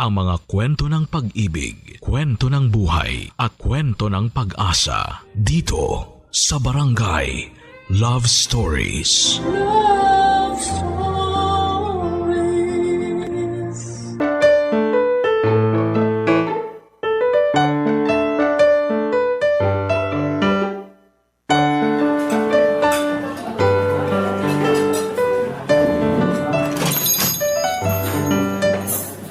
ang mga kwento ng pag-ibig, kwento ng buhay at kwento ng pag-asa dito sa Barangay Love Stories. Love Stories.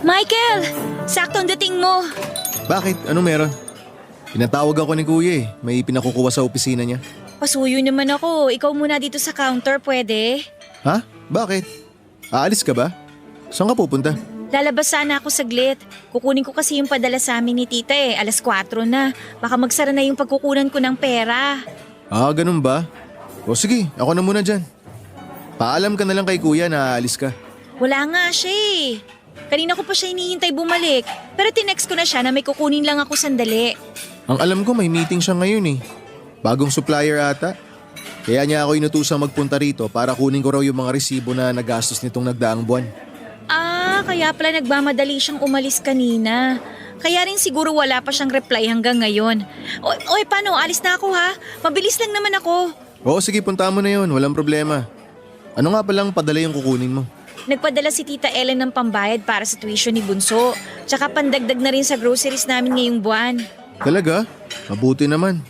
Michael! Saktong dating mo. Bakit? Anong meron? Pinatawag ako ni Kuya eh. May pinakukuha sa opisina niya. Pasuyo naman ako. Ikaw muna dito sa counter, pwede? Ha? Bakit? Aalis ka ba? Saan ka pupunta? Lalabas sana ako saglit. Kukunin ko kasi yung padala sa amin ni tita eh. 4:00 na. Baka magsara na yung pagkukunan ko ng pera. Ah, ganun ba? O sige, ako na muna dyan. Paalam ka na lang kay Kuya na aalis ka. Wala nga siya eh. Kanina ko pa siya hinihintay bumalik. Pero tinext ko na siya na may kukunin lang ako sandali. Ang alam ko may meeting siya ngayon eh. Bagong supplier ata. Kaya niya ako inutusang magpunta rito para kunin ko raw yung mga resibo na nagastos nitong nagdaang buwan. Ah, kaya pala nagmamadali siyang umalis kanina. Kaya rin siguro wala pa siyang reply hanggang ngayon. Oy, paano? Alis na ako ha? Mabilis lang naman ako. Oo sige, punta mo na yun. Walang problema. Ano nga palang padala yung kukunin mo? Nagpadala si Tita Ellen ng pambayad para sa tuition ni Bunso. Tsaka pandagdag na rin sa groceries namin ngayong buwan. Talaga? Mabuti naman.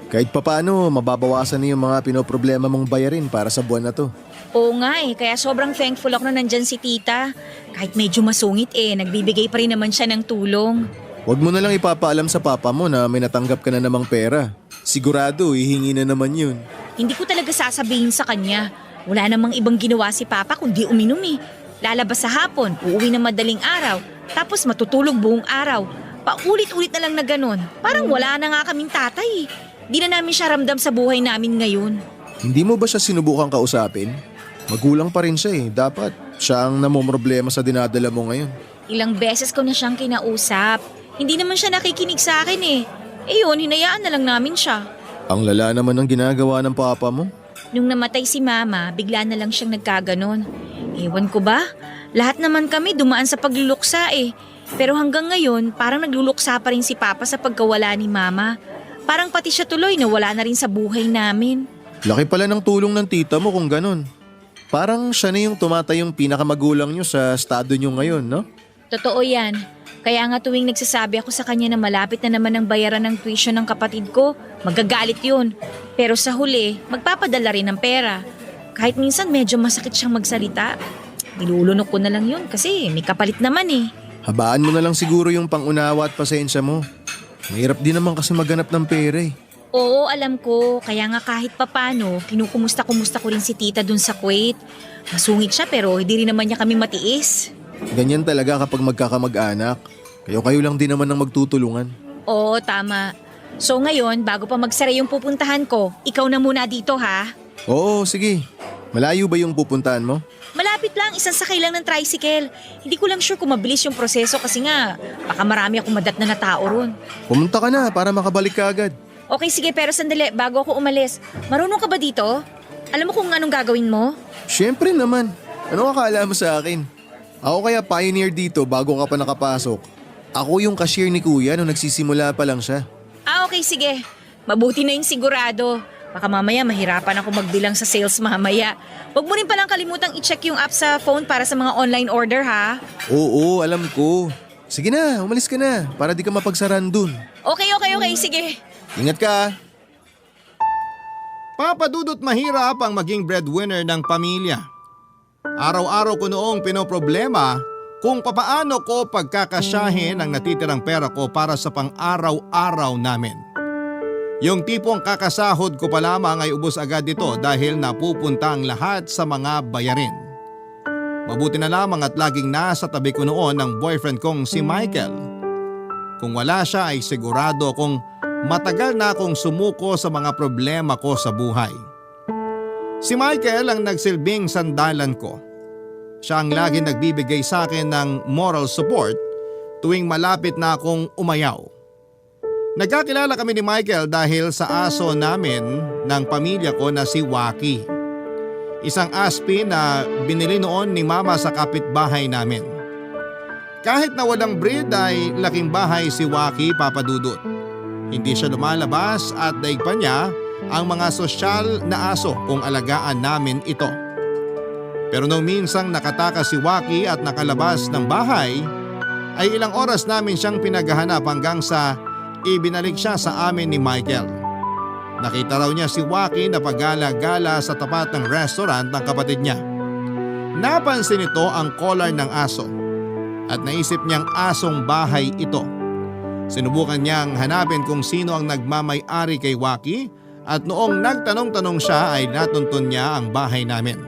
Kahit papaano, mababawasan na yung mga pinoproblema mong bayarin para sa buwan na to. Oo nga eh, kaya sobrang thankful ako na nandyan si Tita. Kahit medyo masungit eh, nagbibigay pa rin naman siya ng tulong. Huwag mo na lang ipapaalam sa papa mo na may natanggap ka na namang pera. Sigurado, hihingi na naman yun. Hindi ko talaga sasabihin sa kanya. Wala namang ibang ginawa si Papa kundi uminom eh. Lalabas sa hapon, uuwi na madaling araw, tapos matutulog buong araw. Paulit-ulit na lang na ganun. Parang wala na nga kaming tatay eh. Di na namin siya ramdam sa buhay namin ngayon. Hindi mo ba siya sinubukang kausapin? Magulang pa rin siya eh. Dapat siya ang namomroblema sa dinadala mo ngayon. Ilang beses ko na siyang kinausap. Hindi naman siya nakikinig sa akin eh. Eh yun, hinayaan na lang namin siya. Ang lala naman ng ginagawa ng papa mo. Nung namatay si Mama, bigla na lang siyang nagkaganon. Ewan ko ba? Lahat naman kami dumaan sa pagluluksa eh. Pero hanggang ngayon, parang nagluluksa pa rin si Papa sa pagkawala ni Mama. Parang pati siya tuloy na wala na rin sa buhay namin. Laki pala ng tulong ng tita mo kung ganun. Parang siya na yung tumatayong pinakamagulang nyo sa estado nyo ngayon, no? Totoo yan. Kaya nga tuwing nagsasabi ako sa kanya na malapit na naman ang bayaran ng tuition ng kapatid ko, magagalit yun. Pero sa huli, magpapadala rin ng pera. Kahit minsan medyo masakit siyang magsalita. Nilulunok ko na lang yun kasi may kapalit naman eh. Habaan mo na lang siguro yung pangunawa at pasensya mo. Mahirap din naman kasi maghanap ng pera eh. Oo, alam ko. Kaya nga kahit papano, kinukumusta-kumusta ko rin si tita dun sa Kuwait. Masungit siya pero hindi rin naman niya kami matiis. Ganyan talaga kapag magkakamag-anak. Kayo lang din naman ang magtutulungan. Oo, tama. So ngayon, bago pa magsara yung pupuntahan ko, ikaw na muna dito ha? Oo, sige. Malayo ba yung pupuntahan mo? Malapit lang, isang sakay lang ng tricycle. Hindi ko lang sure kung mabilis yung proseso kasi nga, baka marami akong madatnan na tao ron. Pumunta ka na para makabalik ka agad. Okay, sige, pero sandali, bago ako umalis. Marunong ka ba dito? Alam mo kung anong gagawin mo? Siyempre naman. Ano akala mo sa akin? Ako kaya pioneer dito bago ka pa nakapasok. Ako yung cashier ni Kuya nung nagsisimula pa lang siya. Ah, okay, sige. Mabuti na yung sigurado. Baka mamaya mahirapan ako magbilang sa sales mamaya. Huwag mo rin palang kalimutang i-check yung app sa phone para sa mga online order ha. Oo, alam ko. Sige na, umalis ka na para di ka mapagsaran dun. Okay, sige. Ingat ka ah. Papadudot mahirap ang maging breadwinner ng pamilya. Araw-araw ko noong pinoproblema kung papaano ko pagkakasyahin ang natitirang pera ko para sa pang-araw-araw namin. Yung tipong kakasahod ko pa lamang ay ubos agad ito dahil napupunta ang lahat sa mga bayarin. Mabuti na lamang at laging nasa tabi ko noon ang boyfriend kong si Michael. Kung wala siya ay sigurado kung matagal na akong sumuko sa mga problema ko sa buhay. Si Michael ang nagsilbing sandalan ko. Siya ang laging nagbibigay sa akin ng moral support tuwing malapit na akong umayaw. Nagkakilala kami ni Michael dahil sa aso namin ng pamilya ko na si Waki. Isang aspi na binili noon ni Mama sa kapitbahay namin. Kahit na walang breed ay laking bahay si Waki, Papa Dudut. Hindi siya lumalabas at daig pa niya ang mga sosyal na aso kung alagaan namin ito. Pero nung minsang nakatakas si Waki at nakalabas ng bahay, ay ilang oras namin siyang pinaghahanap hanggang sa ibinalik siya sa amin ni Michael. Nakita raw niya si Waki na paggala-gala sa tapat ng restaurant ng kapatid niya. Napansin nito ang collar ng aso at naisip niyang asong bahay ito. Sinubukan niyang hanapin kung sino ang nagmamay-ari kay Waki at noong nagtanong-tanong siya ay natuntun niya ang bahay namin.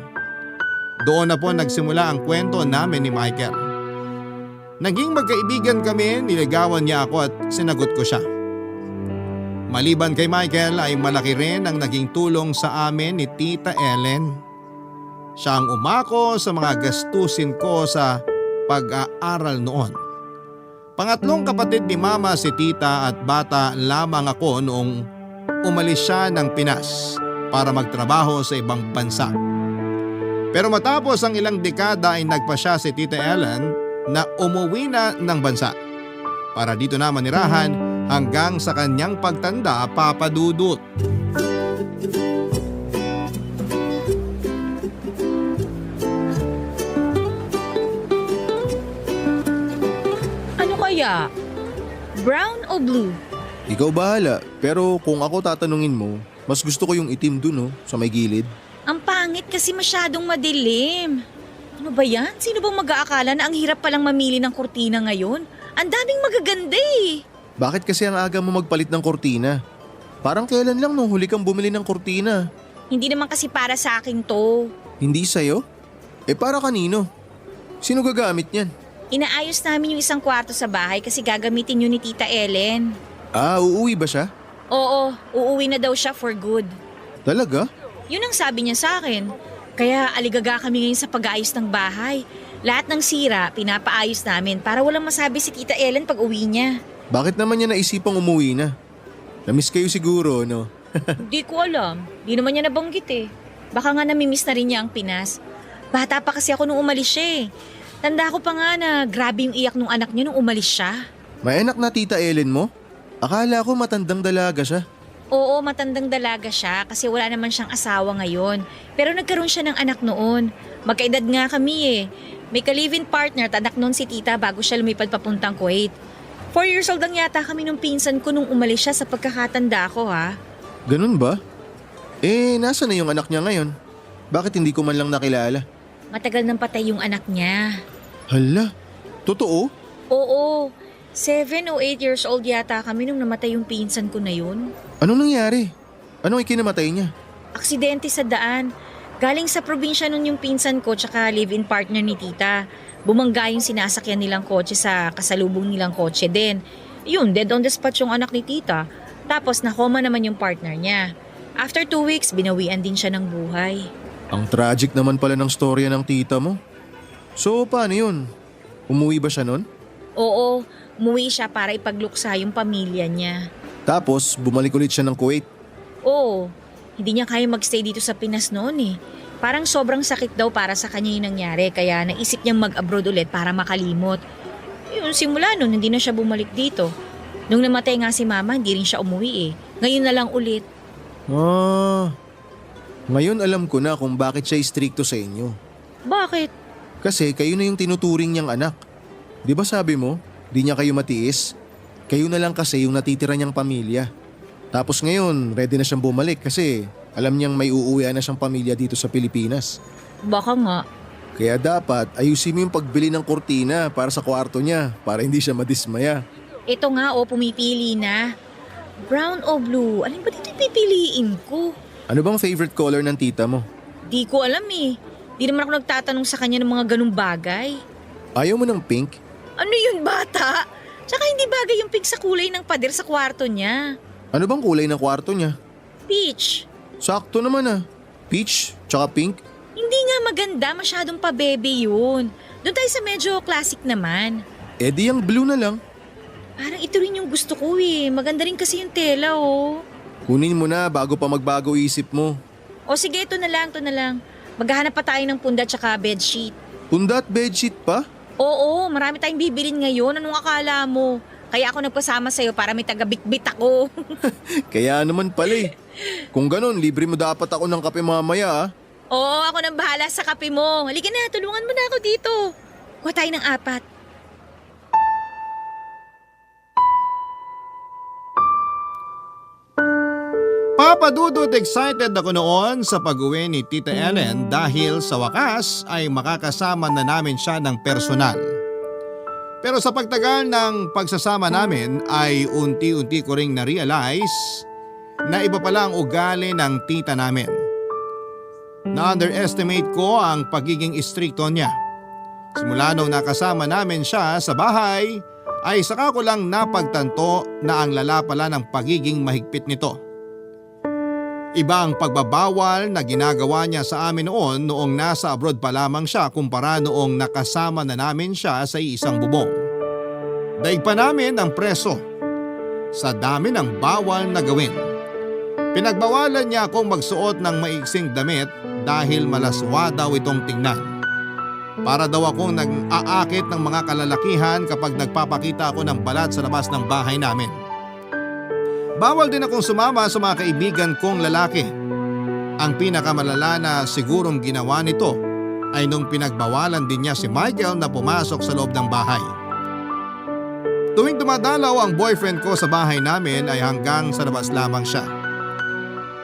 Doon na po nagsimula ang kwento namin ni Michael. Naging magkaibigan kami, niligawan niya ako at sinagot ko siya. Maliban kay Michael ay malaki rin ang naging tulong sa amin ni Tita Ellen. Siya ang umako sa mga gastusin ko sa pag-aaral noon. Pangatlong kapatid ni Mama si Tita at bata lamang ako noong umalis siya ng Pinas para magtrabaho sa ibang bansa. Pero matapos ang ilang dekada ay nagpasya si Tita Ellen na umuwi na ng bansa para dito na manirahan hanggang sa kanyang pagtanda, Papa Dudut. Ano kaya? Brown o blue? Ikaw bahala, pero kung ako tatanungin mo, mas gusto ko yung itim dun sa may gilid. Ang pangit kasi masyadong madilim. Ano ba yan? Sino bang mag-aakala na ang hirap palang mamili ng kurtina ngayon? Ang daming magaganda eh. Bakit kasi ang aga mo magpalit ng kortina? Parang kailan lang nung huli kang bumili ng kortina? Hindi naman kasi para sa akin to. Hindi sa'yo? Para kanino? Sino gagamit niyan? Inaayos namin yung isang kwarto sa bahay kasi gagamitin yun ni Tita Ellen. Uuwi ba siya? Oo, uuwi na daw siya for good. Talaga? Yun ang sabi niya sa akin. Kaya aligaga kami ngayon sa pag-aayos ng bahay. Lahat ng sira, pinapaayos namin para walang masabi si Tita Ellen pag uwi niya. Bakit naman niya naisipang umuwi na? Namiss kayo siguro, no? Di ko alam. Di naman niya nabanggit eh. Baka nga namimiss na rin niya ang Pinas. Bata pa kasi ako nung umalis siya eh. Tanda ko pa nga na grabe yung iyak nung anak niya nung umalis siya. May anak na Tita Ellen mo? Akala ko matandang dalaga siya. Oo, matandang dalaga siya kasi wala naman siyang asawa ngayon. Pero nagkaroon siya ng anak noon. Magkaedad nga kami eh. May ka-live-in partner at anak noon si tita bago siya lumipad papuntang Kuwait. 4 years old lang yata kami nung pinsan ko nung umalis siya sa pagkakatanda ko ha. Ganun ba? Nasa na yung anak niya ngayon? Bakit hindi ko man lang nakilala? Matagal nang patay yung anak niya. Hala, totoo? Oo, 7 o 8 years old yata kami nung namatay yung pinsan ko na yun. Anong nangyari? Anong ikinamatay niya? Aksidente sa daan. Galing sa probinsya nun yung pinsan ko tsaka live-in partner ni tita. Bumangga yung sinasakyan nilang kotse sa kasalubong nilang kotse din. Yun, dead on the spot yung anak ni tita. Tapos nakoma naman yung partner niya. After 2 weeks, binawian din siya ng buhay. Ang tragic naman pala ng storya ng tita mo. So paano yun? Umuwi ba siya nun? Oo, umuwi siya para ipagluksa yung pamilya niya. Tapos bumalik ulit siya ng Kuwait. Oo, hindi niya kaya magstay dito sa Pinas noon eh. Parang sobrang sakit daw para sa kanya yung nangyari kaya naisip niyang mag-abroad ulit para makalimot. Yun, simula nun hindi na siya bumalik dito. Nung namatay nga si mama, hindi rin siya umuwi eh. Ngayon na lang ulit. Ngayon alam ko na kung bakit siya stricto sa inyo. Bakit? Kasi kayo na yung tinuturing niyang anak. Di ba sabi mo, di niya kayo matiis? Kayo na lang kasi yung natitira niyang pamilya. Tapos ngayon, ready na siyang bumalik kasi alam niyang may uuwian na siyang pamilya dito sa Pilipinas. Baka nga. Kaya dapat ayusin mo yung pagbili ng kortina para sa kwarto niya para hindi siya madismaya. Ito nga pumipili na. Brown o blue? Alin ba dito pipiliin ko? Ano bang favorite color ng tita mo? Di ko alam eh. Di naman ako nagtatanong sa kanya ng mga ganung bagay. Ayaw mo ng pink? Ano yun bata? Tsaka hindi bagay yung pink sa kulay ng pader sa kwarto niya. Ano bang kulay ng kwarto niya? Peach. Sakto naman Peach, tsaka pink. Hindi nga maganda, masyadong pa-bebe yun. Doon tayo sa medyo classic naman. Di yung blue na lang. Parang ito rin yung gusto ko eh. Maganda rin kasi yung tela oh. Kunin mo na bago pa magbago isip mo. O sige, ito na lang. Maghahanap pa tayo ng punda tsaka bedsheet. Punda at bedsheet pa? Oo, marami tayong bibilin ngayon. Anong akala mo? Kaya ako nagpasama sa'yo para may taga-bitbit ako. Kaya naman pala eh. Kung ganun, libre mo dapat ako ng kape mamaya ah. Oo, ako nang bahala sa kape mo. Halika na, tulungan mo na ako dito. Kuha tayo ng 4. Papa Dudut, excited ako noon sa pag-uwi ni Tita Ellen dahil sa wakas ay makakasama na namin siya ng personal. Pero sa pagtagal ng pagsasama namin ay unti-unti ko ring na-realize na iba pala ang ugali ng tita namin. Na-underestimate ko ang pagiging istrikto niya. Simula nung nakasama namin siya sa bahay ay saka ko lang napagtanto na ang lala pala ng pagiging mahigpit nito. Iba ang pagbabawal na ginagawa niya sa amin noong nasa abroad pa lamang siya kumpara noong nakasama na namin siya sa isang bubong. Daig pa namin ang preso sa dami ng bawal na gawin. Pinagbawalan niya akong magsuot ng maiksing damit dahil malaswa daw itong tingnan. Para daw akong nag-aakit ng mga kalalakihan kapag nagpapakita ako ng balat sa labas ng bahay namin. Bawal din akong sumama sa mga kaibigan kong lalaki. Ang pinakamalala na sigurong ginawa nito ay nung pinagbawalan din niya si Michael na pumasok sa loob ng bahay. Tuwing dumadalaw ang boyfriend ko sa bahay namin ay hanggang sa labas lamang siya.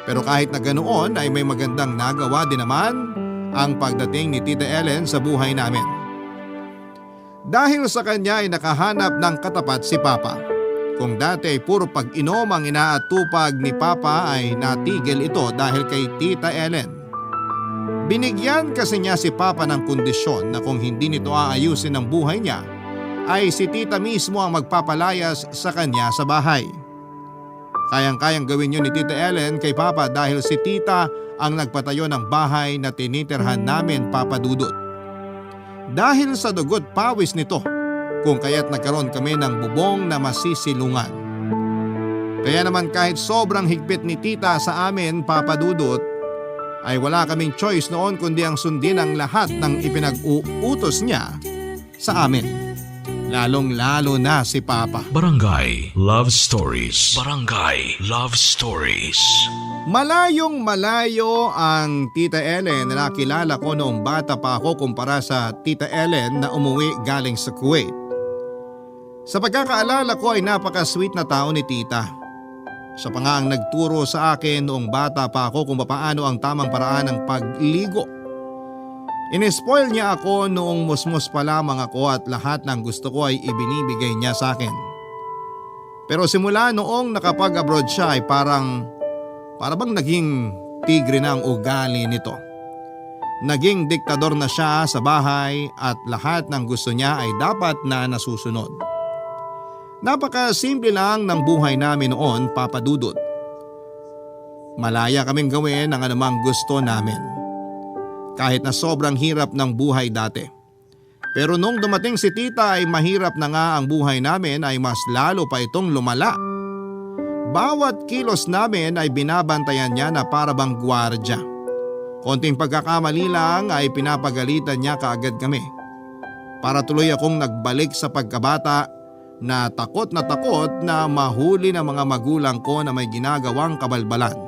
Pero kahit na ganoon ay may magandang nagawa din naman ang pagdating ni Tita Ellen sa buhay namin. Dahil sa kanya ay nakahanap ng katapat si Papa. Kung dati ay puro pag-inom ang inaatupag ni Papa ay natigil ito dahil kay Tita Ellen. Binigyan kasi niya si Papa ng kondisyon na kung hindi nito aayusin ang buhay niya ay si Tita mismo ang magpapalayas sa kanya sa bahay. Kayang-kayang gawin yun ni Tita Ellen kay Papa dahil si Tita ang nagpatayo ng bahay na tinitirhan namin, Papa Dudut. Dahil sa dugot pawis nito kung kaya't nagkaroon kami ng bubong na masisilungan. Kaya naman kahit sobrang higpit ni Tita sa amin, Papa Dudut, ay wala kaming choice noon kundi ang sundin ang lahat ng ipinag-uutos niya sa amin. Lalong-lalo na si Papa. Barangay Love Stories. Barangay Love Stories. Malayong malayo ang Tita Ellen na nakilala ko noong bata pa ako kumpara sa Tita Ellen na umuwi galing sa Kuwait. Sa pagkakaalala ko ay napaka-sweet na tao ni Tita. Siya pa nga ang nagturo sa akin noong bata pa ako kung paano ang tamang paraan ng pagligo. Inespoil niya ako noong musmus pa lamang ako at lahat ng gusto ko ay ibinibigay niya sa akin. Pero simula noong nakapag-abroad siya ay parang bang naging tigre na ang ugali nito. Naging diktador na siya sa bahay at lahat ng gusto niya ay dapat na nasusunod. Napaka-simple lang ng buhay namin noon, Papa Dudut. Malaya kaming gawin ang anumang gusto namin. Kahit na sobrang hirap ng buhay dati. Pero nung dumating si Tita ay mahirap na nga ang buhay namin ay mas lalo pa itong lumala. Bawat kilos namin ay binabantayan niya na para bang gwardya. Konting pagkakamali lang ay pinapagalitan niya kaagad kami. Para tuloy akong nagbalik sa pagkabata na takot na mahuli ng mga magulang ko na may ginagawang kabalbalan.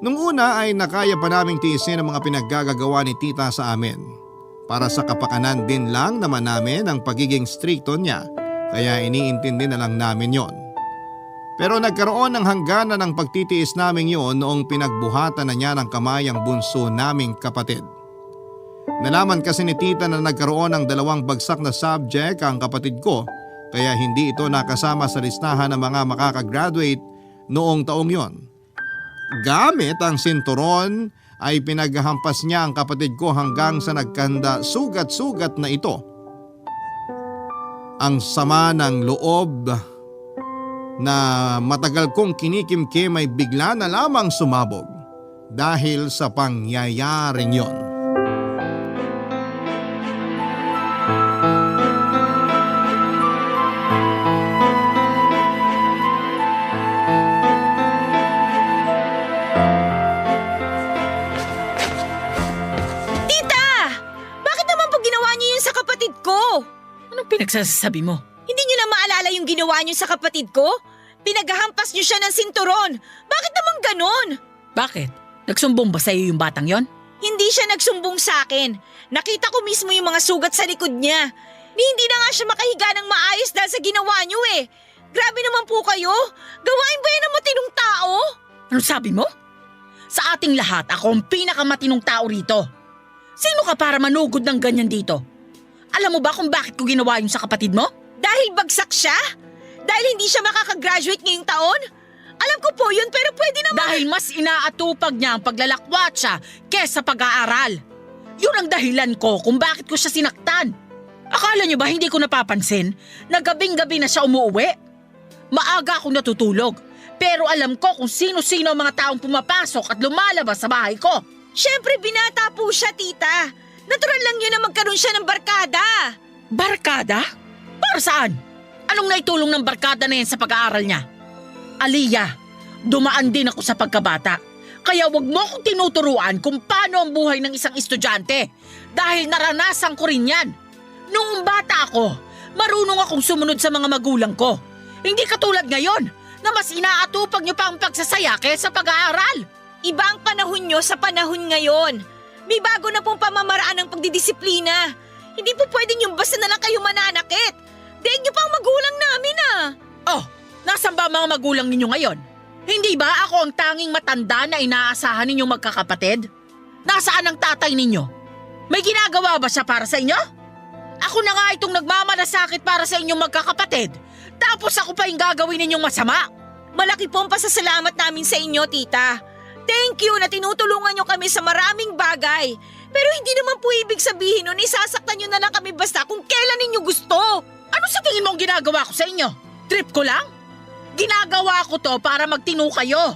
Nung una ay nakaya pa naming tiisin ang mga pinaggagawa ni Tita sa amin. Para sa kapakanan din lang naman namin ang pagiging strikto niya kaya iniintindi na lang namin yon. Pero nagkaroon ng hangganan ng pagtitiis namin yon noong pinagbuhatan na niya ng kamay ang bunso naming kapatid. Nalaman kasi ni Tita na nagkaroon ng 2 bagsak na subject ang kapatid ko kaya hindi ito nakasama sa listahan ng mga makakagraduate noong taong yon. Gamit ang sinturon ay pinaghampas niya ang kapatid ko hanggang sa nagkanda sugat-sugat na ito. Ang sama ng loob na matagal kong kinikimkim ay bigla na lamang sumabog dahil sa pangyayaring yon. pinagsasabi mo? Hindi niyo na maalala yung ginawa niyo sa kapatid ko? Pinaghahampas niyo siya ng sinturon. Bakit naman ganon? Bakit? Nagsumbong ba sa'yo yung batang yon? Hindi siya nagsumbong sa akin. Nakita ko mismo yung mga sugat sa likod niya. Hindi na nga siya makahiga ng maayos dahil sa ginawa niyo eh. Grabe naman po kayo. Gawain ba yan ng matinong tao? Ano sabi mo? Sa ating lahat, ako ang pinakamatinong tao rito. Sino ka para manugod ng ganyan dito? Alam mo ba kung bakit ko ginawa yun sa kapatid mo? Dahil bagsak siya? Dahil hindi siya makakagraduate ngayong taon? Alam ko po yun pero pwede naman… Dahil mas inaatupag niya ang paglalakwatsa kesa pag-aaral. Yun ang dahilan ko kung bakit ko siya sinaktan. Akala niyo ba hindi ko napapansin na gabing-gabi na siya umuwi? Maaga akong natutulog. Pero alam ko kung sino-sino ang mga taong pumapasok at lumalabas sa bahay ko. Siyempre binata po siya, tita. Natural lang yun na magkaroon siya ng barkada. Barkada? Para saan? Anong naitulong ng barkada na yan sa pag-aaral niya? Aliyah, dumaan din ako sa pagkabata. Kaya wag mo akong tinuturuan kung paano ang buhay ng isang estudyante. Dahil naranasan ko rin yan. Noong bata ako, marunong akong sumunod sa mga magulang ko. Hindi katulad ngayon na mas inaatupag niyo pa ang pagsasaya kaysa pag-aaral. Iba ang panahon nyo sa panahon ngayon. May bago na pong pamamaraan ng pagdidisiplina. Hindi po pwedeng yung basta na lang kayo mananakit. Daig nyo pa ang magulang namin ah. Oh, nasan ba ang mga magulang ninyo ngayon? Hindi ba ako ang tanging matanda na inaasahan ninyong magkakapatid? Nasaan ang tatay ninyo? May ginagawa ba siya para sa inyo? Ako na nga itong nagmamalasakit para sa inyong magkakapatid. Tapos ako pa yung gagawin ninyong masama. Malaki po ang pasasalamat namin sa inyo, tita. Thank you na tinutulungan nyo kami sa maraming bagay. Pero hindi naman po ibig sabihin nun isasaktan nyo na lang kami basta kung kailan ninyo gusto. Ano sa tingin mo ang ginagawa ko sa inyo? Trip ko lang? Ginagawa ko to para magtino kayo.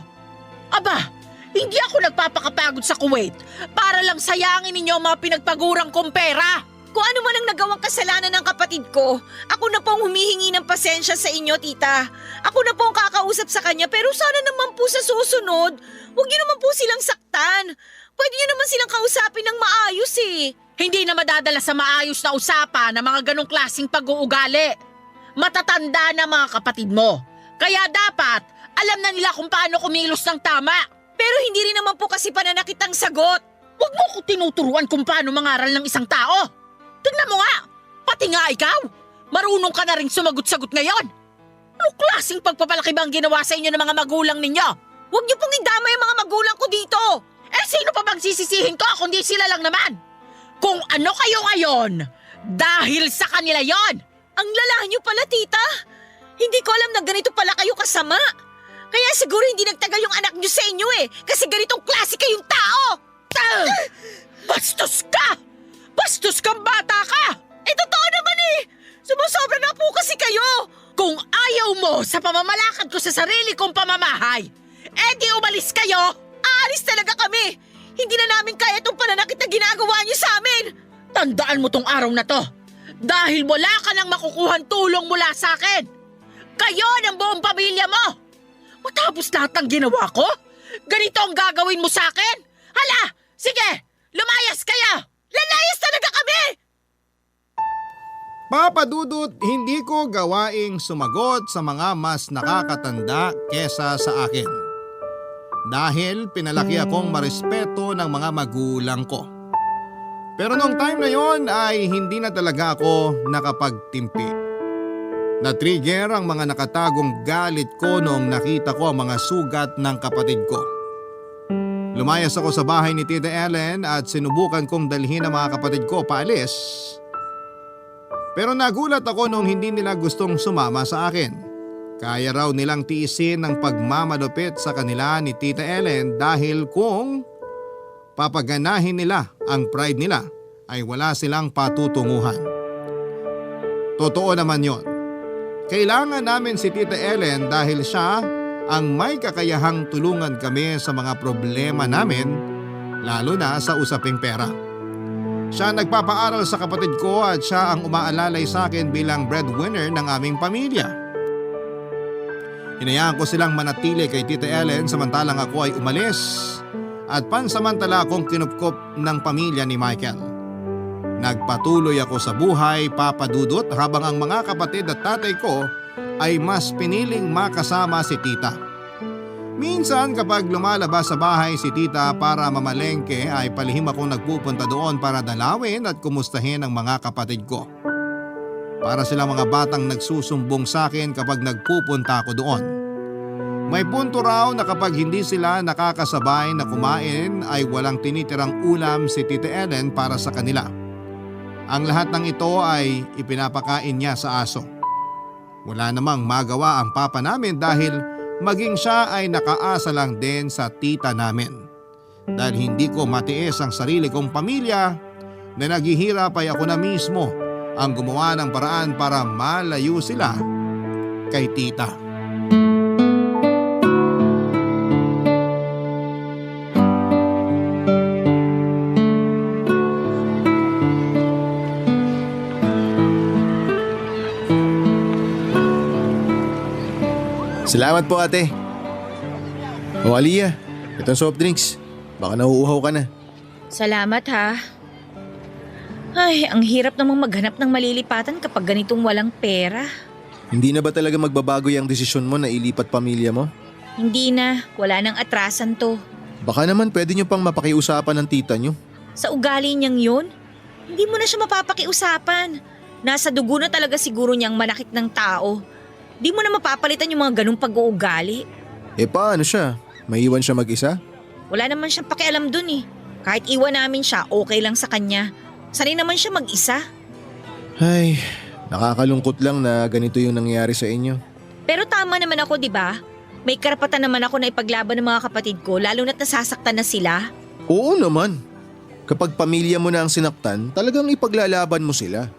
Aba, hindi ako nagpapakapagod sa Kuwait para lang sayangin ninyo ang mga pinagpagurang kong pera. Kung ano man ang nagawang kasalanan ng kapatid ko, ako na po ang humihingi ng pasensya sa inyo, tita. Ako na po ang kakausap sa kanya pero sana naman po sa susunod, huwag niyo naman po silang saktan. Pwede niyo naman silang kausapin ng maayos eh. Hindi na madadala sa maayos na usapan ng mga ganong klaseng pag-uugali. Matatanda na mga kapatid mo. Kaya dapat, alam na nila kung paano kumilos ng tama. Pero hindi rin naman po kasi pananakit ang sagot. Huwag mo ko tinuturuan kung paano mangaral ng isang tao. Tingnan mo nga, pati nga ikaw. Marunong ka na rin sumagot-sagot ngayon. Anong klaseng pagpapalaki ba ang ginawa sa inyo ng mga magulang ninyo? Huwag niyo pong idamay ang mga magulang ko dito. Sino pa bang sisisihin ko kundi sila lang naman? Kung ano kayo ngayon, dahil sa kanila yon. Ang lala niyo pala, tita. Hindi ko alam na ganito pala kayo kasama. Kaya siguro hindi nagtagal yung anak niyo sa inyo eh. Kasi ganitong klase kayong tao. Bastos ka! Bastos kang bata ka! Totoo naman eh. Sumusobra na po kasi kayo. Kung ayaw mo sa pamamalakad ko sa sarili kong pamamahay, di umalis kayo! Aalis talaga kami. Hindi na namin kaya itong pananakit na ginagawa niyo sa amin. Tandaan mo tong araw na to. Dahil wala ka nang makukuhang tulong mula sa akin. Kayo ng buong pamilya mo. Matapos lahat ng ginawa ko, ganito ang gagawin mo sa akin? Hala, sige, lumayas kayo. Lalayas talaga kami! Papa Dudut, hindi ko gawaing sumagot sa mga mas nakakatanda kesa sa akin. Dahil pinalaki akong marespeto ng mga magulang ko. Pero nung time na yon ay hindi na talaga ako nakapagtimpi. Na-trigger ang mga nakatagong galit ko noong nakita ko ang mga sugat ng kapatid ko. Lumayas ako sa bahay ni Tita Ellen at sinubukan kong dalhin ang mga kapatid ko paalis. Pero nagulat ako nung hindi nila gustong sumama sa akin. Kaya raw nilang tiisin ang pagmamalupit sa kanila ni Tita Ellen dahil kung papaganahin nila ang pride nila ay wala silang patutunguhan. Totoo naman yon. Kailangan namin si Tita Ellen dahil siya ang may kakayahang tulungan kami sa mga problema namin, lalo na sa usaping pera. Siya nagpapaaral sa kapatid ko at siya ang umaalalay sa akin bilang breadwinner ng aming pamilya. Hinayaan ko silang manatili kay Tita Ellen samantalang ako ay umalis at pansamantala akong kinupkop ng pamilya ni Michael. Nagpatuloy ako sa buhay, Papa Dudut, habang ang mga kapatid at tatay ko ay mas piniling makasama si tita. Minsan kapag lumalabas sa bahay si tita para mamalengke ay palihim akong nagpupunta doon para dalawin at kumustahin ang mga kapatid ko. Para silang mga batang nagsusumbong sa akin kapag nagpupunta ako doon. May punto raw na kapag hindi sila nakakasabay na kumain ay walang tinitirang ulam si Tita Ellen para sa kanila. Ang lahat ng ito ay ipinapakain niya sa aso. Wala namang magawa ang papa namin dahil maging siya ay nakaasa lang din sa tita namin. Dahil hindi ko matiis ang sarili kong pamilya na naghihirap ay ako na mismo ang gumawa ng paraan para malayo sila kay tita. Salamat po ate. O Aliyah, itong soft drinks. Baka nauuhaw ka na. Salamat ha. Ay, ang hirap namang maghanap ng malilipatan kapag ganitong walang pera. Hindi na ba talaga magbabago yung desisyon mo na ilipat pamilya mo? Hindi na, wala nang atrasan to. Baka naman pwede nyo pang mapakiusapan ng tita nyo. Sa ugali niyang yun, hindi mo na siya mapapakiusapan. Nasa dugo na talaga siguro niyang manakit ng tao. Di mo na mapapalitan yung mga ganung pag-uugali. Eh paano siya? Maiwan siya mag-isa? Wala naman siyang pakialam dun eh. Kahit iwan namin siya, okay lang sa kanya. Sanay naman siya mag-isa. Ay, nakakalungkot lang na ganito yung nangyari sa inyo. Pero tama naman ako, di ba? May karapatan naman ako na ipaglaban ng mga kapatid ko, lalo na't nasasaktan na sila. Oo naman. Kapag pamilya mo na ang sinaktan, talagang ipaglalaban mo sila.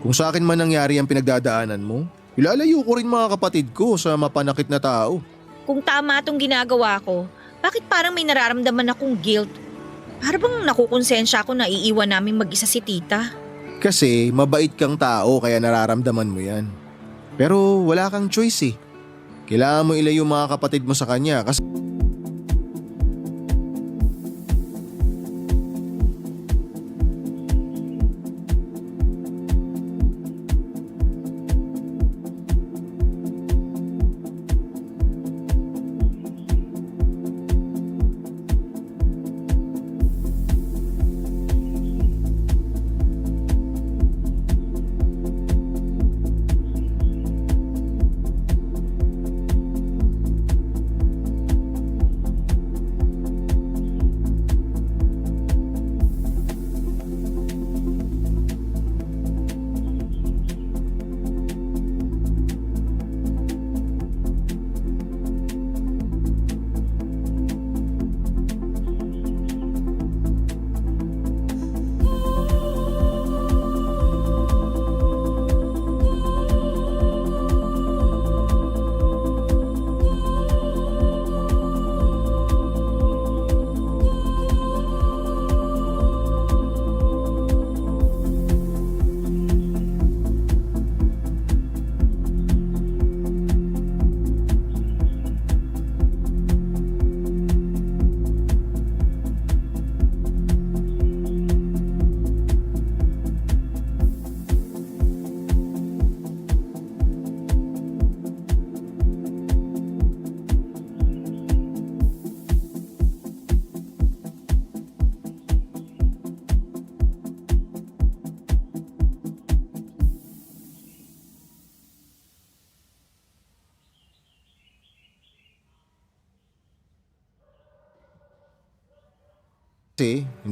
Kung sa akin man nangyari ang pinagdadaanan mo, ilalayo ko rin mga kapatid ko sa mapanakit na tao. Kung tama itong ginagawa ko, bakit parang may nararamdaman akong guilt? Para bang nakukonsensya ako na iiwan namin mag-isa si tita? Kasi mabait kang tao kaya nararamdaman mo yan. Pero wala kang choice eh. Kailangan mo ilayo mga kapatid mo sa kanya kasi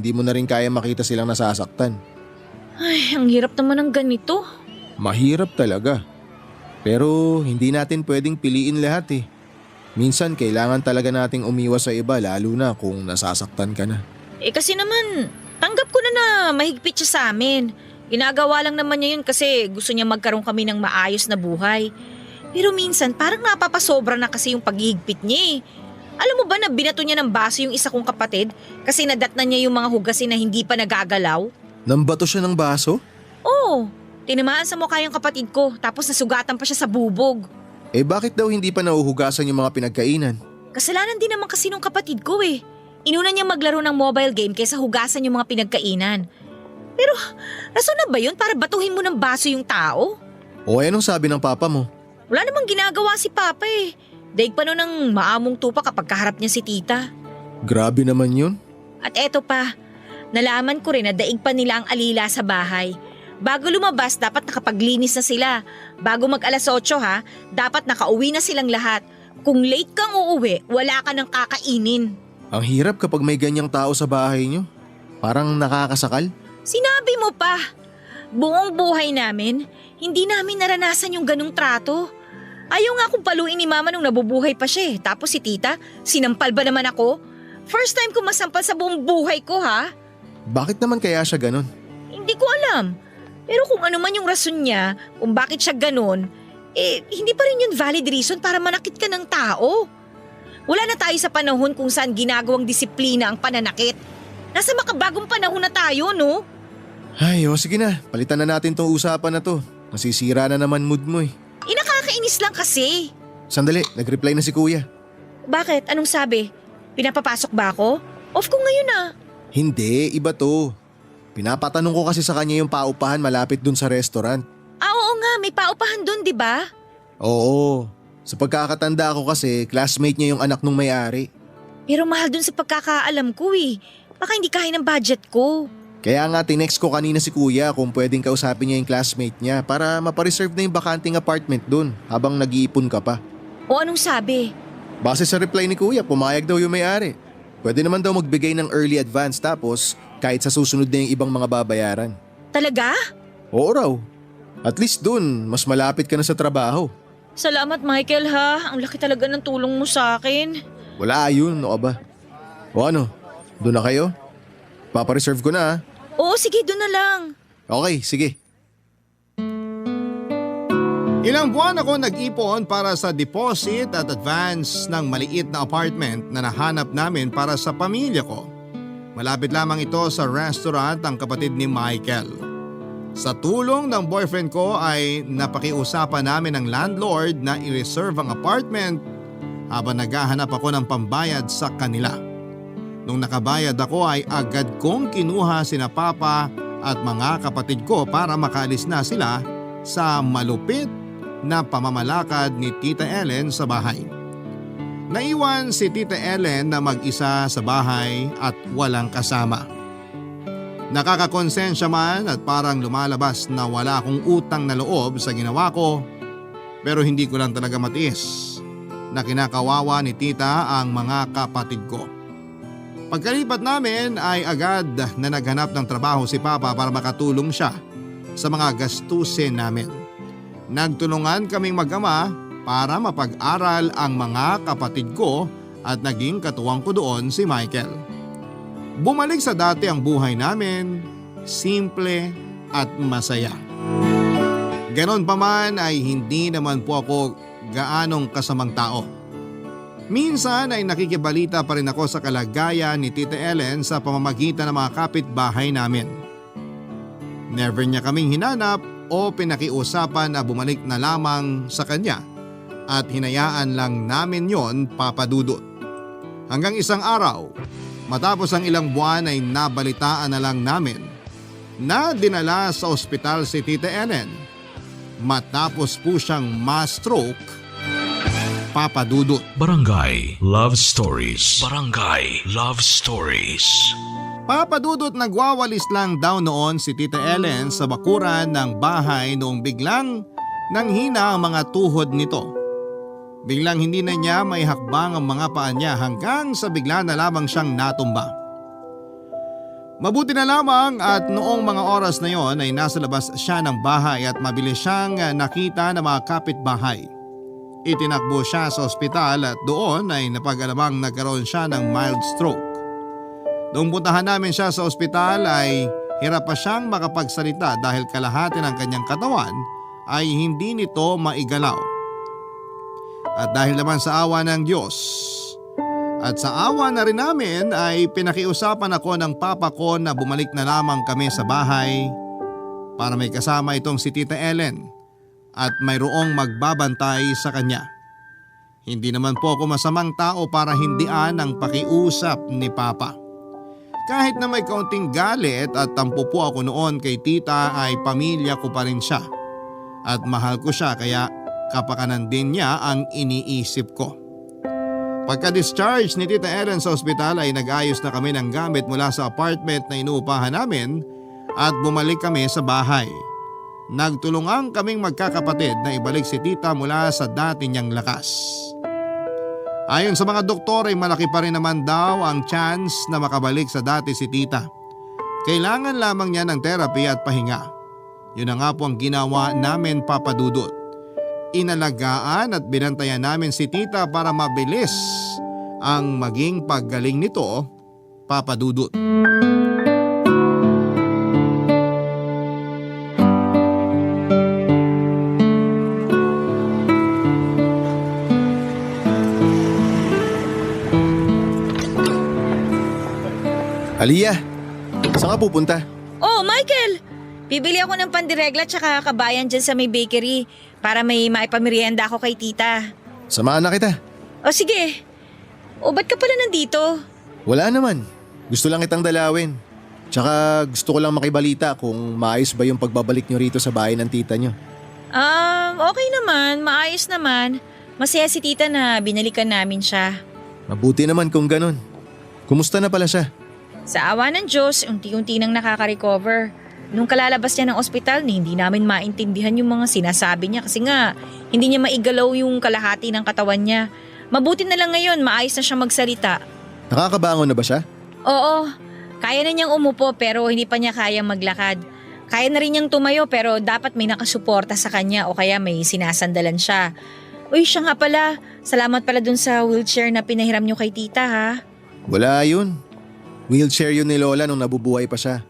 hindi mo na rin kaya makita silang nasasaktan. Ay, ang hirap naman ng ganito. Mahirap talaga. Pero hindi natin pwedeng piliin lahat eh. Minsan kailangan talaga nating umiwas sa iba lalo na kung nasasaktan ka na. Eh kasi naman, tanggap ko na mahigpit siya sa amin. Ginagawa lang naman niya yun kasi gusto niya magkaroon kami ng maayos na buhay. Pero minsan parang napapasobra na kasi yung paghihigpit niya eh. Alam mo ba na binato niya ng baso yung isa kong kapatid kasi nadatnan niya yung mga hugasin na hindi pa nagagalaw? Nambato siya ng baso? Oo, tinamaan sa mukha yung kapatid ko tapos nasugatan pa siya sa bubog. Eh bakit daw hindi pa nahuhugasan yung mga pinagkainan? Kasalanan din naman kasi nung kapatid ko eh. Inuna niya maglaro ng mobile game kaysa hugasan yung mga pinagkainan. Pero rason na ba yun para batuhin mo ng baso yung tao? O anong sabi ng papa mo? Wala namang ginagawa si Papa eh. Daig pa nun ng maamong tupa kapag kaharap niya si tita. Grabe naman yun. At eto pa, nalaman ko rin na daig pa nila ang alila sa bahay. Bago lumabas, dapat nakapaglinis na sila. Bago mag alas 8 ha, dapat nakauwi na silang lahat. Kung late kang uuwi, wala ka nang kakainin. Ang hirap kapag may ganyang tao sa bahay nyo. Parang nakakasakal. Sinabi mo pa, buong buhay namin, hindi namin naranasan yung ganung trato. Ayaw nga akong paluin ni mama nung nabubuhay pa siya eh. Tapos si tita, sinampal ba naman ako? First time ko masampal sa buong buhay ko ha. Bakit naman kaya siya ganon? Hindi ko alam. Pero kung ano man yung rason niya, kung bakit siya ganon, hindi pa rin yun valid reason para manakit ka ng tao. Wala na tayo sa panahon kung saan ginagawang disiplina ang pananakit. Nasa makabagong panahon na tayo, no? Ay, sige na. Palitan na natin tong usapan na to. Nasisira na naman mood mo eh. Nakakainis lang kasi. Sandali, nag-reply na si kuya. Bakit? Anong sabi? Pinapapasok ba ako? Off ko ngayon ah. Hindi, iba to. Pinapatanong ko kasi sa kanya yung paupahan malapit dun sa restaurant. Oo nga, may paupahan dun, di ba? Oo. Sa pagkakatanda ko kasi, classmate niya yung anak nung may-ari. Pero mahal dun sa pagkakaalam ko eh. Baka hindi kaya ng budget ko. Kaya nga tinext ko kanina si kuya kung pwedeng kausapin niya yung classmate niya para mapareserve na yung bakanting apartment dun habang nag-iipon ka pa. O anong sabi? Base sa reply ni kuya, pumayag daw yung may-ari. Pwede naman daw magbigay ng early advance tapos kahit sa susunod na yung ibang mga babayaran. Talaga? Oo raw. At least dun, mas malapit ka na sa trabaho. Salamat Michael ha. Ang laki talaga ng tulong mo sa akin. Wala yun, o ba? O ano, doon na kayo? Papareserve ko na. Oo, sige, doon na lang. Okay, sige. Ilang buwan ako nag-ipon para sa deposit at advance ng maliit na apartment na nahanap namin para sa pamilya ko. Malapit lamang ito sa restaurant ang kapatid ni Michael. Sa tulong ng boyfriend ko ay napakiusapan namin ng landlord na i-reserve ang apartment habang naghahanap ako ng pambayad sa kanila. Nung nakabayad ako ay agad kong kinuha sina Papa at mga kapatid ko para makaalis na sila sa malupit na pamamalakad ni Tita Ellen sa bahay. Naiwan si Tita Ellen na mag-isa sa bahay at walang kasama. Nakakakonsensya man at parang lumalabas na wala akong utang na loob sa ginawa ko, pero hindi ko lang talaga matiis na kinakawawa ni Tita ang mga kapatid ko. Pagkalipat namin ay agad na naghanap ng trabaho si Papa para makatulong siya sa mga gastusin namin. Nagtulungan kaming mag-ama para mapag-aral ang mga kapatid ko at naging katuwang ko doon si Michael. Bumalik sa dati ang buhay namin, simple at masaya. Ganon pa man ay hindi naman po ako gaanong kasamang tao. Minsan ay nakikibalita pa rin ako sa kalagayan ni Tita Ellen sa pamamagitan ng mga kapitbahay namin. Never niya kaming hinanap o pinakiusapan na bumalik na lamang sa kanya at hinayaan lang namin yon papadudot. Hanggang isang araw, matapos ang ilang buwan ay nabalitaan na lang namin na dinala sa ospital si Tita Ellen matapos po siyang ma-stroke. Papadudot. Barangay Love Stories. Barangay Love Stories. Papadudot, nagwawalis lang daw noon si Tita Ellen sa bakuran ng bahay noong biglang nanghina ang mga tuhod nito. Biglang hindi na niya may hakbang ang mga paa niya hanggang sa bigla na lamang siyang natumba. Mabuti na lamang at noong mga oras na yon ay nasa labas siya ng bahay at mabilis siyang nakita ng mga kapitbahay. Itinakbo siya sa ospital at doon ay napag-alamang nagkaroon siya ng mild stroke. Noong puntahan namin siya sa ospital ay hirap pa siyang makapagsalita dahil kalahati ng kanyang katawan ay hindi nito maigalaw. At dahil naman sa awa ng Diyos at sa awa na rin namin ay pinakiusapan ako ng papa ko na bumalik na lamang kami sa bahay para may kasama itong si Tita Ellen at mayroong magbabantay sa kanya. Hindi naman po ako masamang tao para hindian ang pakiusap ni Papa. Kahit na may kaunting galit at tampo po ako noon kay tita ay pamilya ko pa rin siya. At mahal ko siya kaya kapakanan din niya ang iniisip ko. Pagka-discharge ni Tita Ellen sa ospital ay nag-ayos na kami ng gamit mula sa apartment na inuupahan namin at bumalik kami sa bahay. Nagtulungan kaming magkakapatid na ibalik si tita mula sa dati niyang lakas. Ayon sa mga doktor ay malaki pa rin naman daw ang chance na makabalik sa dati si tita. Kailangan lamang niya ng therapy at pahinga. Yun na nga po ang ginawa namin, Papa Dudut. Inalagaan at binantayan namin si tita para mabilis ang maging paggaling nito, Papa Dudut. Aliyah, saan ka pupunta? Oh, Michael! Bibili ako ng pandiregla tsaka kabayan dyan sa may bakery para may maipamerienda ako kay tita. Samahan na kita. O sige. O ba't ka pala nandito? Wala naman. Gusto lang kitang dalawin. Tsaka gusto ko lang makibalita kung maayos ba yung pagbabalik nyo rito sa bahay ng tita nyo. Okay naman. Maayos naman. Masaya si tita na binalikan namin siya. Mabuti naman kung ganun. Kumusta na pala siya? Sa awa ng Diyos, unti-unti nang nakaka-recover. Nung kalalabas niya ng ospital, hindi namin maintindihan yung mga sinasabi niya kasi nga hindi niya maigalaw yung kalahati ng katawan niya. Mabuti na lang ngayon, maayos na siya magsalita. Nakakabangon na ba siya? Oo, kaya na niyang umupo pero hindi pa niya kayang maglakad. Kaya na rin niyang tumayo pero dapat may nakasuporta sa kanya o kaya may sinasandalan siya. Uy, siya nga pala, salamat pala dun sa wheelchair na pinahiram niyo kay tita ha. Wala yun. Wheelchair yun ni Lola nung nabubuhay pa siya.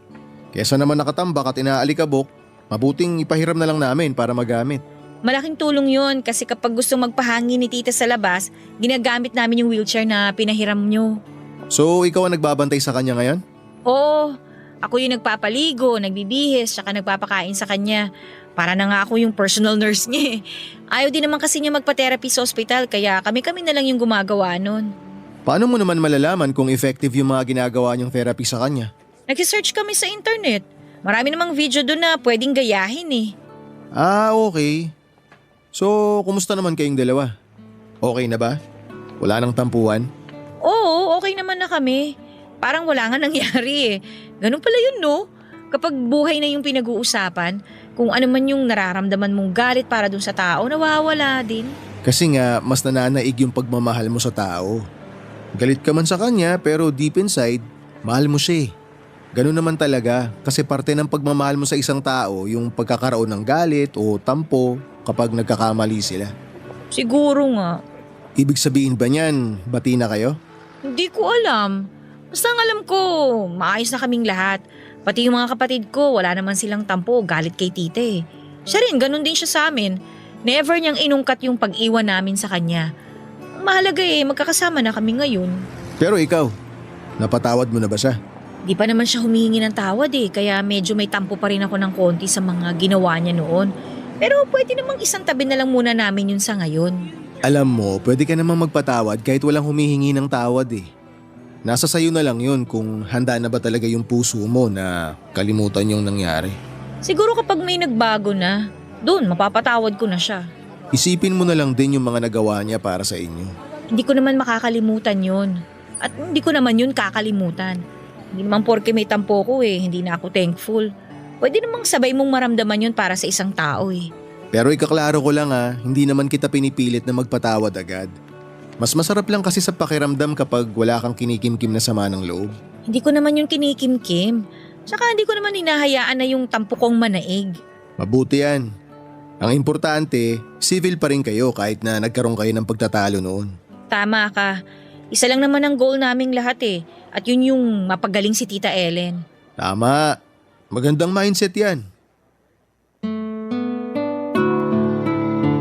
Kesa naman nakatambak at inaalikabok, mabuting ipahiram na lang namin para magamit. Malaking tulong yun kasi kapag gusto magpahangin ni tita sa labas, ginagamit namin yung wheelchair na pinahiram niyo. So ikaw ang nagbabantay sa kanya ngayon? Oo, ako yung nagpapaligo, nagbibihis, saka nagpapakain sa kanya. Para na nga ako yung personal nurse niya eh. Ayaw din naman kasi niya magpa-therapy sa ospital kaya kami-kami na lang yung gumagawa nun. Paano mo naman malalaman kung effective yung mga ginagawa niyong therapy sa kanya? Nag-search kami sa internet. Marami namang video doon na pwedeng gayahin eh. Okay. So, kumusta naman kayong dalawa? Okay na ba? Wala nang tampuhan? Oo, okay naman na kami. Parang wala nga nangyari eh. Ganun pala yun no? Kapag buhay na yung pinag-uusapan, kung ano man yung nararamdaman mong galit para dun sa tao, nawawala din. Kasi nga, mas nananaig yung pagmamahal mo sa tao. Galit ka man sa kanya pero deep inside, mahal mo siya eh. Ganun naman talaga kasi parte ng pagmamahal mo sa isang tao yung pagkakaroon ng galit o tampo kapag nagkakamali sila. Siguro nga. Ibig sabihin ba niyan, bati na kayo? Hindi ko alam. Basta ang alam ko, maayos na kaming lahat. Pati yung mga kapatid ko, wala naman silang tampo o galit kay tita eh. Siya rin, ganun din siya sa amin. Never niyang inungkat yung pag-iwan namin sa kanya. Ang mahalaga eh, magkakasama na kami ngayon. Pero ikaw, napatawad mo na ba siya? Di pa naman siya humihingi ng tawad eh, kaya medyo may tampo pa rin ako ng konti sa mga ginawa niya noon. Pero pwede namang isang tabi na lang muna namin yun sa ngayon. Alam mo, pwede ka namang magpatawad kahit walang humihingi ng tawad eh. Nasa sayo na lang yun kung handa na ba talaga yung puso mo na kalimutan yung nangyari. Siguro kapag may nagbago na, doon mapapatawad ko na siya. Isipin mo na lang din yung mga nagawa niya para sa inyo. Hindi ko naman makakalimutan yun. At hindi ko naman yun kakalimutan. Hindi naman porke may tampo ko eh, hindi na ako thankful. Pwede namang sabay mong maramdaman yun para sa isang tao eh. Pero ikaklaro ko lang hindi naman kita pinipilit na magpatawad agad. Mas masarap lang kasi sa pakiramdam kapag wala kang kinikimkim na sama ng loob. Hindi ko naman yung kinikimkim. Tsaka hindi ko naman hinahayaan na yung tampo kong manaig. Mabuti yan. Ang importante, civil pa rin kayo kahit na nagkaroon kayo ng pagtatalo noon. Tama ka. Isa lang naman ang goal naming lahat eh. At yun yung mapagaling si Tita Ellen. Tama. Magandang mindset yan.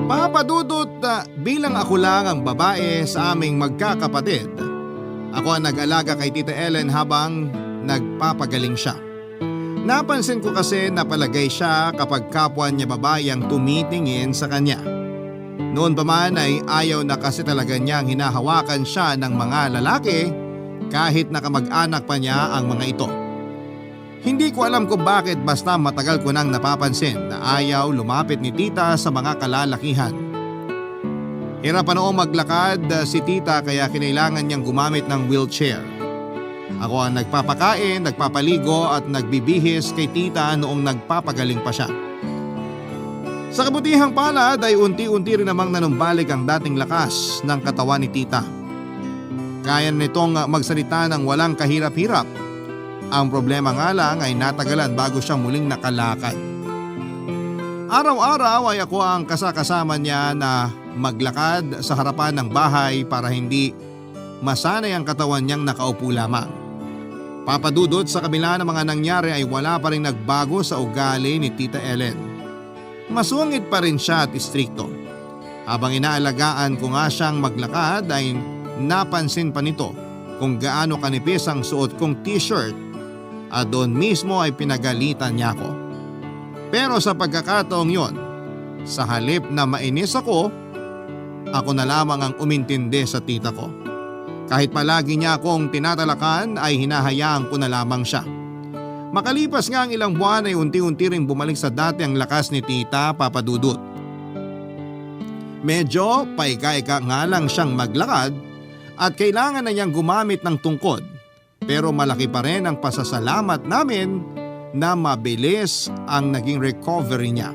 Papa Dudut, bilang ako lang ang babae sa aming magkakapatid, ako ang nag-alaga kay Tita Ellen habang nagpapagaling siya. Napansin ko kasi napalagay siya kapag kapwa niya babae ang tumitingin sa kanya. Noon pa man ay ayaw na kasi talaga niyang hinahawakan siya ng mga lalaki kahit nakamag-anak pa niya ang mga ito. Hindi ko alam kung bakit basta matagal ko nang napapansin na ayaw lumapit ni tita sa mga kalalakihan. Hirap pa noong maglakad si tita kaya kinailangan niyang gumamit ng wheelchair. Ako ang nagpapakain, nagpapaligo at nagbibihis kay tita noong nagpapagaling pa siya. Sa kabutihang palad ay unti-unti rin namang nanumbalik ang dating lakas ng katawan ni tita. Kaya nitong magsalita ng walang kahirap-hirap. Ang problema nga lang ay natagalan bago siya muling nakalakad. Araw-araw ay ako ang kasakasama niya na maglakad sa harapan ng bahay para hindi masanay ang katawan niyang nakaupo lamang. Papadudot sa kabila ng mga nangyari ay wala pa rin nagbago sa ugali ni Tita Ellen. Masungit pa rin siya at istrikto. Habang inaalagaan ko nga siyang maglakad ay napansin pa nito kung gaano kanipis ang suot kong t-shirt at doon mismo ay pinagalitan niya ako. Pero sa pagkakataong yon, sa halip na mainis ako na lamang ang umintindi sa tita ko. Kahit palagi niya akong tinatalakan ay hinahayaan ko na lamang siya. Makalipas nga ang ilang buwan ay unti-unti ring bumalik sa dati ang lakas ni tita Papadudut. Medyo paika-ika nga lang siyang maglakad at kailangan na niyang gumamit ng tungkod. Pero malaki pa rin ang pasasalamat namin na mabilis ang naging recovery niya.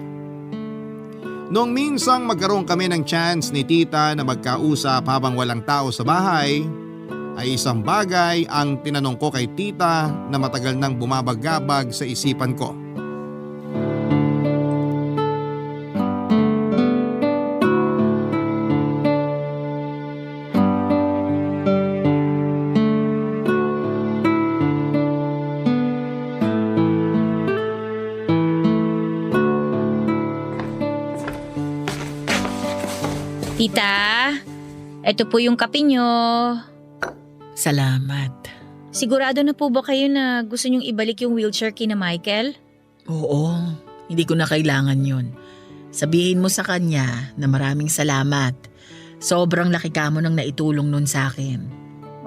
Noong minsang magkaroon kami ng chance ni tita na magkausap habang walang tao sa bahay, ay isang bagay ang tinanong ko kay tita na matagal nang bumabagabag sa isipan ko. Tita, eto po yung kape nyo. Salamat. Sigurado na po ba kayo na gusto nyong ibalik yung wheelchair kina Michael? Oo, hindi ko na kailangan yun. Sabihin mo sa kanya na maraming salamat. Sobrang laki ka mo nang naitulong nun sa akin.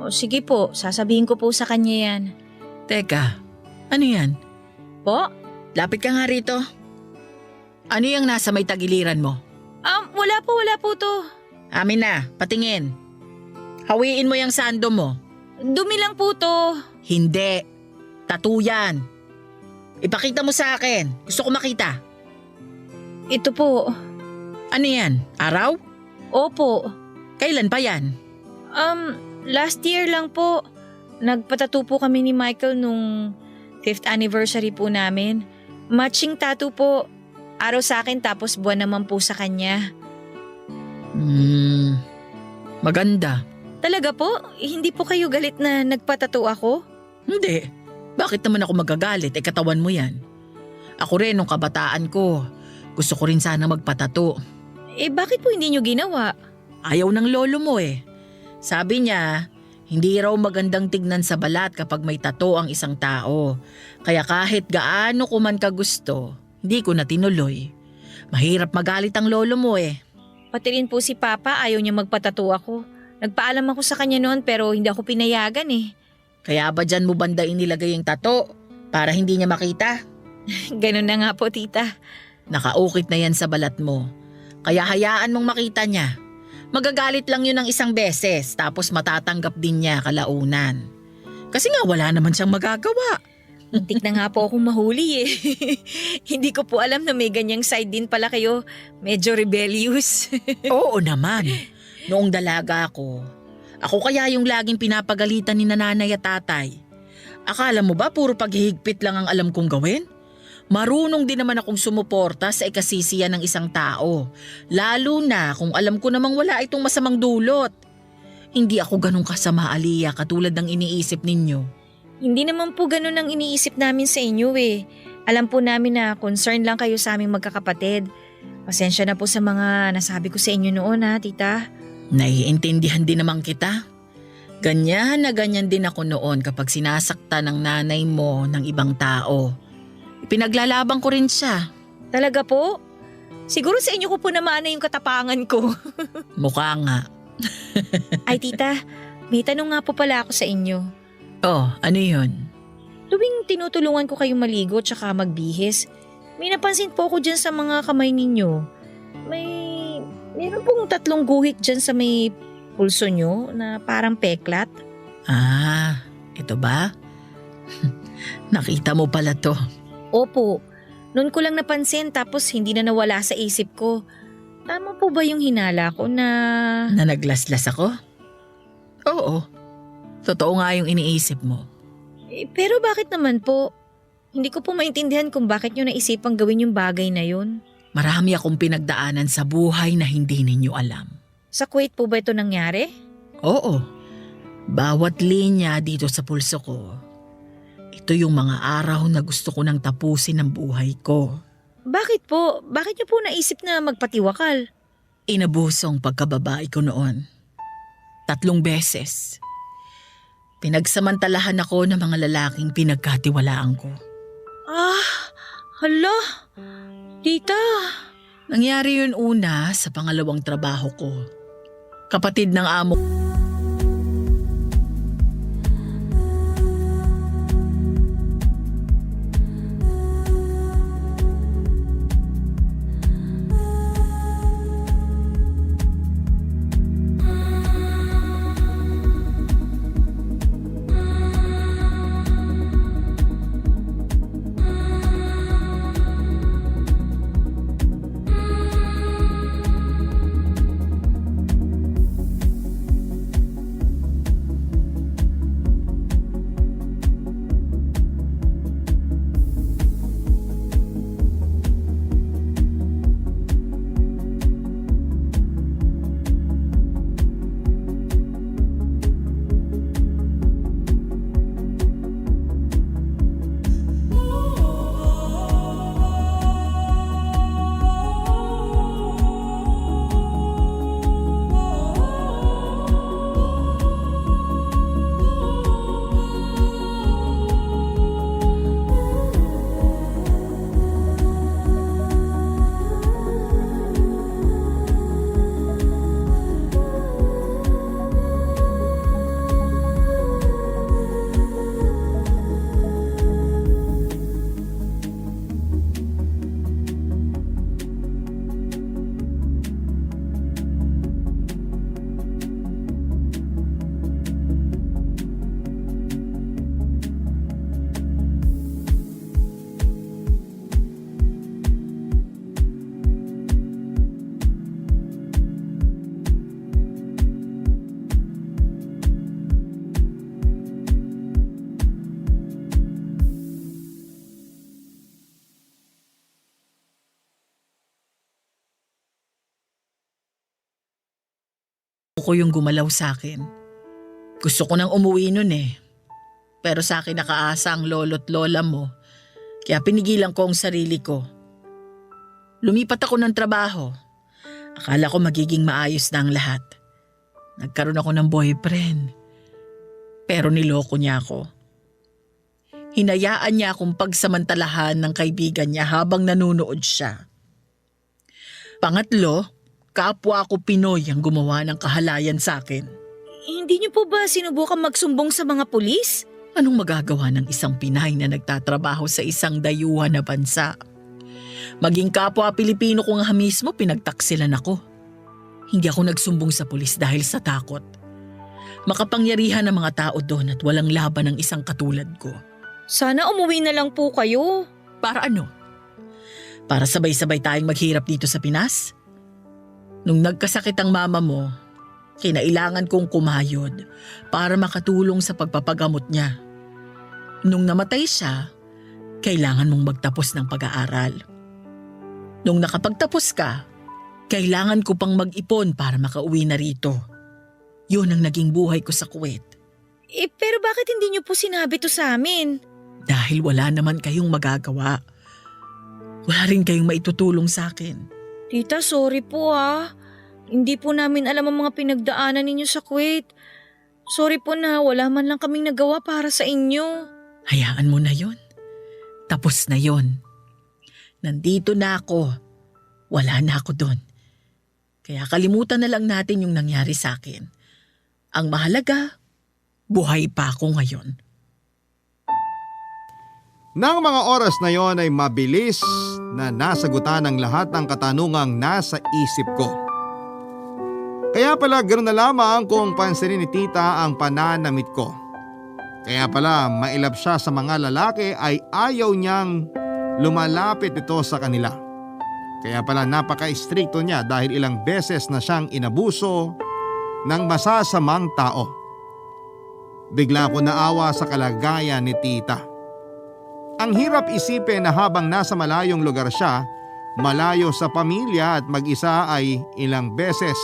O sige po, sasabihin ko po sa kanya yan. Teka, ano yan? Po? Lapit ka nga rito. Ano yung nasa may tagiliran mo? Wala po to. Amin na, patingin. Hawiin mo yung sando mo. Dumi lang po to. Hindi. Tattoo yan. Ipakita mo sa akin. Gusto ko makita. Ito po. Ano yan? Araw? Opo. Kailan pa yan? Last year lang po. Nagpatattoo po kami ni Michael nung 5th anniversary po namin. Matching tattoo po. Araw sa akin tapos buwan naman po sa kanya. Maganda. Talaga po? Hindi po kayo galit na nagpatattoo ako? Hindi. Bakit naman ako magagalit? Katawan mo yan. Ako rin nung kabataan ko. Gusto ko rin sana magpatato. Bakit po hindi nyo ginawa? Ayaw ng lolo mo eh. Sabi niya, hindi raw magandang tignan sa balat kapag may tato ang isang tao. Kaya kahit gaano ko man kagusto, hindi ko na tinuloy. Mahirap magalit ang lolo mo eh. Pati rin po si Papa ayaw niya magpatattoo ako. Nagpaalam ako sa kanya noon pero hindi ako pinayagan eh. Kaya ba dyan mo banda inilagay yung tato? Para hindi niya makita? Ganun na nga po, tita. Nakaukit na yan sa balat mo. Kaya hayaan mong makita niya. Magagalit lang yun ng isang beses tapos matatanggap din niya kalaunan. Kasi nga wala naman siyang magagawa. Muntik na nga po akong mahuli eh. Hindi ko po alam na may ganyang side din pala kayo. Medyo rebellious. Oo naman. Noong dalaga ako kaya yung laging pinapagalitan ni nanay at tatay. Akala mo ba puro paghihigpit lang ang alam kong gawin? Marunong din naman akong sumuporta sa ikasisiya ng isang tao. Lalo na kung alam ko namang wala itong masamang dulot. Hindi ako ganun kasama, Aliyah, katulad ng iniisip ninyo. Hindi naman po ganun ang iniisip namin sa inyo eh. Alam po namin na concern lang kayo sa aming magkakapatid. Pasensya na po sa mga nasabi ko sa inyo noon ha, tita. Naiintindihan din naman kita. Ganyan na ganyan din ako noon kapag sinasakta ng nanay mo ng ibang tao. Ipinaglalaban ko rin siya. Talaga po? Siguro sa inyo ko po namana yung katapangan ko. Mukha nga. Ay tita, may tanong nga po pala ako sa inyo. Oh, ano yun? Tuwing tinutulungan ko kayong maligo tsaka magbihis, may napansin po ako dyan sa mga kamay ninyo. Meron pong 3 guhit dyan sa may pulso nyo na parang peklat. Ah, ito ba? Nakita mo pala to. Opo, noon ko lang napansin tapos hindi na nawala sa isip ko. Tama po ba yung hinala ko na... Na naglaslas ako? Oo. Totoo nga yung iniisip mo. Pero bakit naman po? Hindi ko po maintindihan kung bakit nyo naisipang gawin yung bagay na yun. Marami akong pinagdaanan sa buhay na hindi ninyo alam. Sa Kuwait po ba ito nangyari? Oo. Bawat linya dito sa pulso ko, ito yung mga araw na gusto ko nang tapusin ang buhay ko. Bakit po? Bakit nyo po naisip na magpatiwakal? Inabusong pagkababae ko noon. 3 beses. Pinagsamantalahan ako ng mga lalaking pinagkatiwalaan ko. Hala, tita. Nangyari yun una sa pangalawang trabaho ko. Kapatid ng amo. Ko yung gumalaw sa akin. Gusto ko nang umuwi nun eh. Pero sa akin nakaasa ang lolo't lola mo. Kaya pinigilan ko ang sarili ko. Lumipat ako ng trabaho. Akala ko magiging maayos na ang lahat. Nagkaroon ako ng boyfriend. Pero niloko niya ako. Hinayaan niya akong pagsamantalahan ng kaibigan niya habang nanonood siya. Pangatlo, kapwa ko Pinoy ang gumawa ng kahalayan sa akin. Hindi niyo po ba sinubukan magsumbong sa mga pulis? Anong magagawa ng isang Pinay na nagtatrabaho sa isang dayuhan na bansa? Maging kapwa Pilipino ko nga mismo pinagtaksilan ako. Hindi ako nagsumbong sa pulis dahil sa takot. Makapangyarihan ang mga tao doon at walang laban ng isang katulad ko. Sana umuwi na lang po kayo. Para ano? Para sabay-sabay tayong maghirap dito sa Pinas? Nung nagkasakit ang mama mo, kinailangan kong kumayod para makatulong sa pagpapagamot niya. Nung namatay siya, kailangan mong magtapos ng pag-aaral. Nung nakapagtapos ka, kailangan ko pang mag-ipon para makauwi na rito. Yun ang naging buhay ko sa Kuwait. Pero bakit hindi niyo po sinabi to sa amin? Dahil wala naman kayong magagawa. Wala rin kayong maitutulong sa akin. Tita, sorry po ah. Hindi po namin alam ang mga pinagdaanan ninyo sa Kuwait. Sorry po na wala man lang kaming nagawa para sa inyo. Hayaan mo na yon. Tapos na yon. Nandito na ako. Wala na ako doon. Kaya kalimutan na lang natin yung nangyari sa akin. Ang mahalaga, buhay pa ako ngayon. Nang mga oras na yon ay mabilis na nasagutan ang lahat ng katanungang nasa isip ko. Kaya pala ganoon na lamang kung pansinin ni tita ang pananamit ko. Kaya pala mailap siya sa mga lalaki ay ayaw niyang lumalapit ito sa kanila. Kaya pala napaka-istrikto niya dahil ilang beses na siyang inabuso ng masasamang tao. Bigla ko naawa sa kalagayan ni tita. Ang hirap isipin na habang nasa malayong lugar siya, malayo sa pamilya at mag-isa ay ilang beses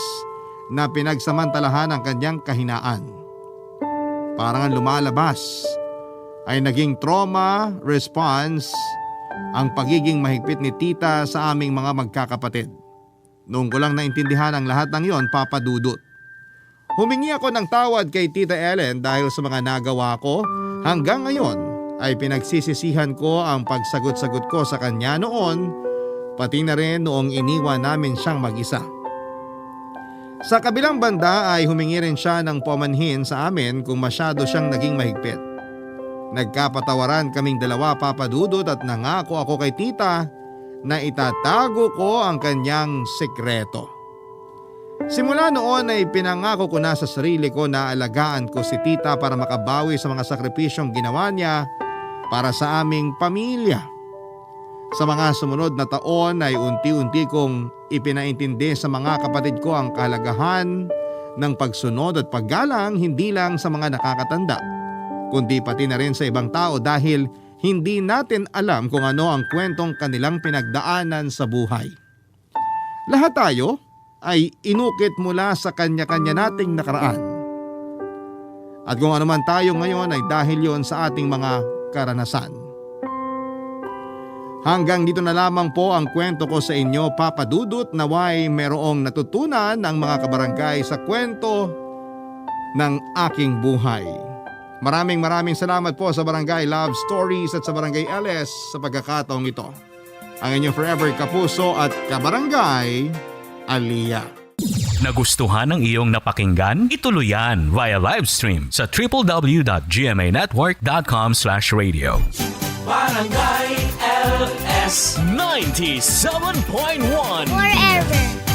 na pinagsamantalahan ang kanyang kahinaan. Parang ang lumalabas ay naging trauma response ang pagiging mahigpit ni tita sa aming mga magkakapatid. Noong ko lang naintindihan ang lahat ng yon, Papa Dudut. Humingi ako ng tawad kay Tita Ellen dahil sa mga nagawa ko. Hanggang ngayon ay pinagsisisihan ko ang pagsagot-sagot ko sa kanya noon, pati na rin noong iniwan namin siyang mag-isa. Sa kabilang banda ay humingi rin siya ng pamanhin sa amin kung masyado siyang naging mahigpit. Nagkapatawaran kaming dalawa, Papa Dudut, at nangako ako kay tita na itatago ko ang kanyang sekreto. Simula noon ay pinangako ko na sa sarili ko na alagaan ko si tita para makabawi sa mga sakripisyong ginawa niya para sa aming pamilya. Sa mga sumunod na taon ay unti-unti kong ipinaintindi sa mga kapatid ko ang kahalagahan ng pagsunod at paggalang hindi lang sa mga nakakatanda, kundi pati na rin sa ibang tao dahil hindi natin alam kung ano ang kwentong kanilang pinagdaanan sa buhay. Lahat tayo ay inukit mula sa kanya-kanya nating nakaraan. At kung ano man tayo ngayon ay dahil yon sa ating mga karanasan. Hanggang dito na lamang po ang kwento ko sa inyo, Papa Dudut, naway merong natutunan ang mga kabarangay sa kwento ng aking buhay. Maraming salamat po sa Barangay Love Stories at sa Barangay LS sa pagkakataong ito. Ang inyong forever kapuso at kabarangay, Aliyah. Nagustuhan ng iyong napakinggan? Ituloy yan via live stream sa www.gmanetwork.com/radio. Barangay LS 97.1 Forever.